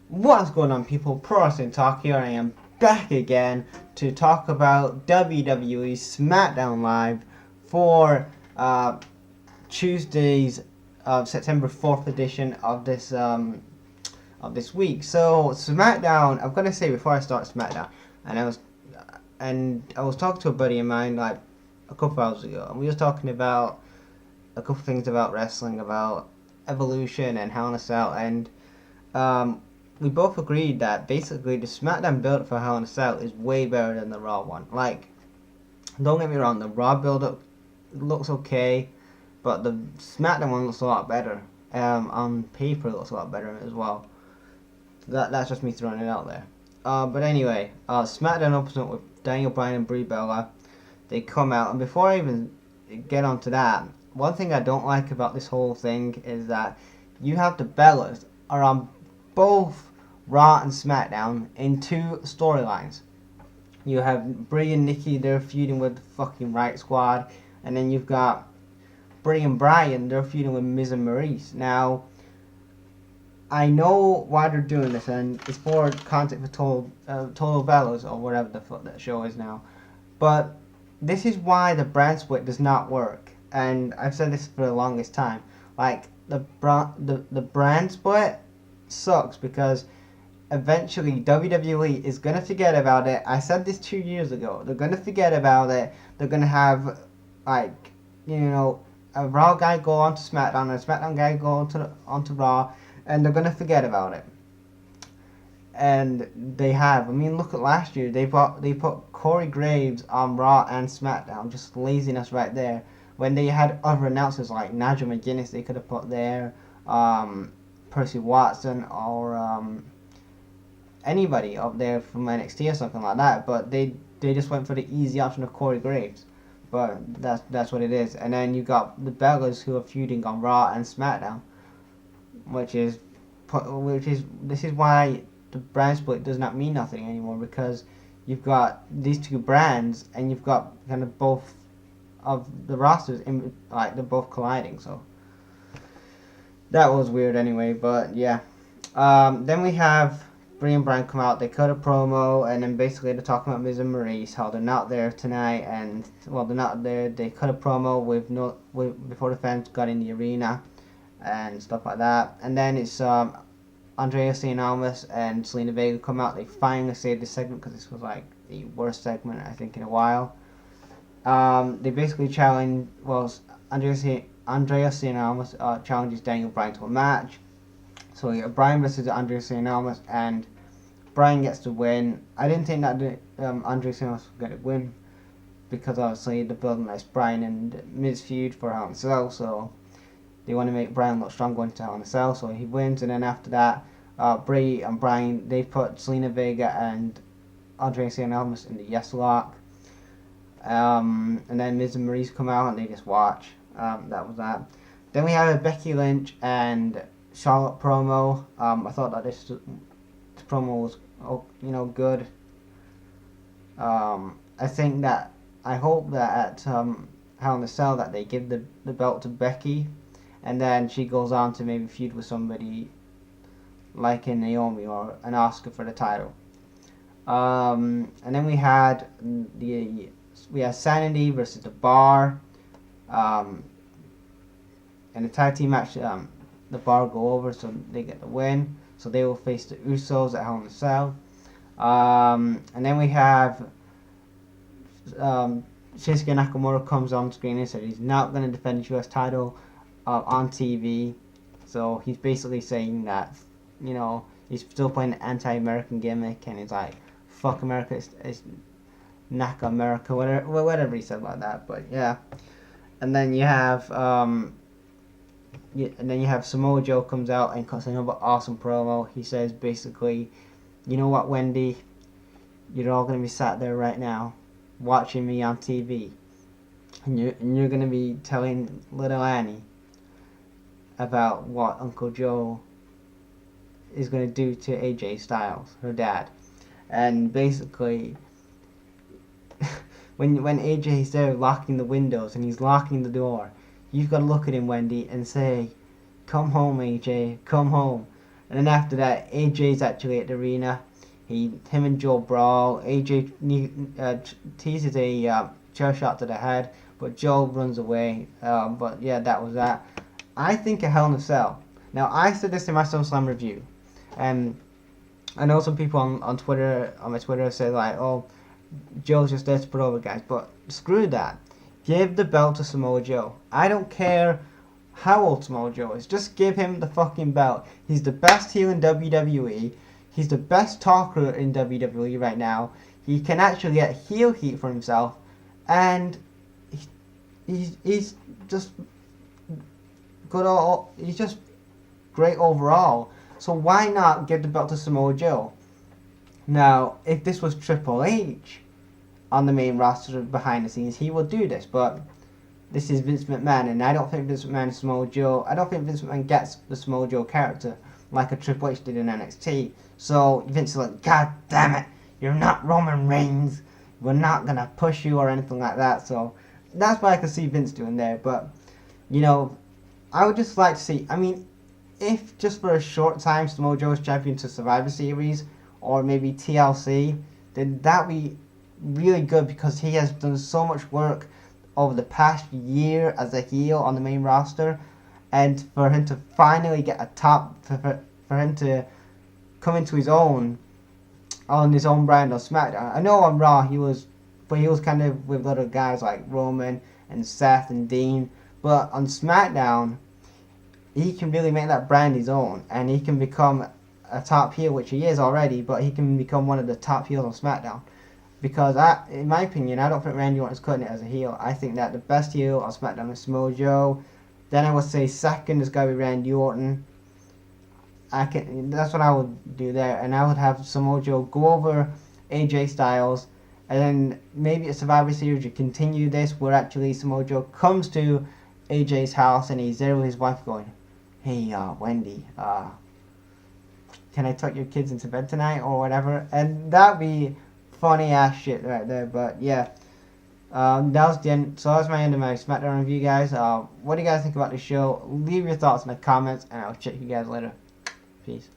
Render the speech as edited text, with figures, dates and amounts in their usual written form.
What's going on, people? Pro Wrestling Talk here. I am back again to talk about WWE Smackdown Live for Tuesday's September 4th edition of this week. So Smackdown, I'm gonna say before I start Smackdown, and I was talking to a buddy of mine like a couple hours ago, and we was talking about a couple things about wrestling, about Evolution and Hell in a Cell, and we both agreed that basically the SmackDown build for Hell in a Cell is way better than the Raw one. Like, don't get me wrong, the Raw build up looks okay, but the SmackDown one looks a lot better. On paper, it looks a lot better as well. That's just me throwing it out there. But anyway, SmackDown opens up with Daniel Bryan and Brie Bella. They come out, and before I even get onto that, one thing I don't like about this whole thing is that you have the Bellas are on both Raw and SmackDown in two storylines. You have Brie and Nikki, they're feuding with the fucking Riot Squad, and then you've got Brie and Brian, they're feuding with Miz and Maurice. Now, I know why they're doing this, and it's for content for Total Bellas, or whatever the fuck that show is now. But this is why the brand split does not work, and I've said this for the longest time. Like, the brand split sucks because eventually WWE is gonna forget about it. I said this 2 years ago. They're gonna forget about it. They're gonna have like, a Raw guy go on to SmackDown and a SmackDown guy go onto Raw, and they're gonna forget about it. And they have. I mean, look at last year. They put Corey Graves on Raw and SmackDown. Just laziness right there. When they had other announcers like Nigel McGuinness, they could have put there. Percy Watson or anybody up there from NXT or something like that, but they just went for the easy option of Corey Graves. But that's what it is. And then you got the Bellas who are feuding on Raw and SmackDown, which is this is why the brand split does not mean nothing anymore, because you've got these two brands and you've got kind of both of the rosters in, like, they're both colliding. So that was weird anyway, but yeah. Then we have Brie and Brian come out, they cut a promo, and then basically they're talking about Miz and Maurice, how they're not there tonight, and, well, they're not there, they cut a promo before the fans got in the arena, and stuff like that. And then it's, Andrea St. Almas and Selena Vega come out, they finally saved this segment, because this was, like, the worst segment, I think, in a while. They basically challenge, well, Andrea St. Almas challenges Daniel Bryan to a match. So yeah, Bryan versus Andrea St. Almas, and Bryan gets to win. I didn't think that Andrea St. Almas was going to win, because obviously the building is Bryan and Miz feud for Hell in a Cell, so they want to make Bryan look strong going to Hell in a Cell, so he wins. And then after that, Brie and Bryan, they put Selena Vega and Andrea St. Almas in the Yes Lock. And then Miz and Maurice come out and they just watch. That was that. Then we have a Becky Lynch and Charlotte promo. I thought that this promo was, good. I hope that at Hell in a Cell that they give the belt to Becky, and then she goes on to maybe feud with somebody like a Naomi or an Asuka for the title. And then we had Sanity versus the Bar. And the tag team match, the Bar go over, so they get the win. So they will face the Usos at Hell in a Cell. And then we have Shinsuke Nakamura comes on screen and said he's not going to defend the US title on TV. So he's basically saying that, he's still playing the anti-American gimmick, and he's like, fuck America, it's Naka America, whatever he said like that. But yeah. And then you have Samoa Joe comes out and cuts another awesome promo. He says basically, you know what, Wendy, you're all gonna be sat there right now, watching me on TV, and you're gonna be telling little Annie about what Uncle Joe is gonna do to AJ Styles, her dad. And basically, when AJ's there locking the windows and he's locking the door, you've got to look at him, Wendy, and say, come home, AJ, come home. And then after that, AJ's actually at the arena. Him and Joe brawl. AJ teases a chair shot to the head, but Joe runs away. But yeah, that was that. I think a Hell in a Cell. Now, I said this in my SummerSlam review, and I know some people on Twitter, on my Twitter, say like, "Oh, Joe's just there to put over guys," but screw that. Give the belt to Samoa Joe. I don't care how old Samoa Joe is. Just give him the fucking belt. He's the best heel in WWE. He's the best talker in WWE right now. He can actually get heel heat for himself, and he's just good. He's just great overall. So why not give the belt to Samoa Joe? Now, if this was Triple H on the main roster behind the scenes, he would do this, but this is Vince McMahon, and I don't think Vince McMahon is Samoa Joe. I don't think Vince McMahon gets the Samoa Joe character like a Triple H did in NXT. So Vince is like, God damn it, you're not Roman Reigns. We're not going to push you or anything like that. So that's what I could see Vince doing there. But, you know, I would just like to see, I mean, if just for a short time Samoa Joe is champion to Survivor Series or maybe TLC, then that would be really good because he has done so much work over the past year as a heel on the main roster, and for him to finally get a top, for him to come into his own on his own brand on SmackDown. I know on Raw he was kind of with other guys like Roman and Seth and Dean, but on SmackDown he can really make that brand his own, and he can become a top heel, which he is already, but he can become one of the top heels on SmackDown. Because in my opinion, I don't think Randy Orton's cutting it as a heel. I think that the best heel on SmackDown is Samoa Joe. Then I would say second is gotta be Randy Orton. That's what I would do there, and I would have Samoa Joe go over AJ Styles, and then maybe at Survivor Series you continue this where actually Samoa Joe comes to AJ's house and he's there with his wife going, "Hey, Wendy, can I tuck your kids into bed tonight?" or whatever, and that'd be funny ass shit right there. But yeah, that was the end. So that's my end of my SmackDown review, guys. What do you guys think about the show? Leave your thoughts in the comments, and I'll check you guys later. Peace.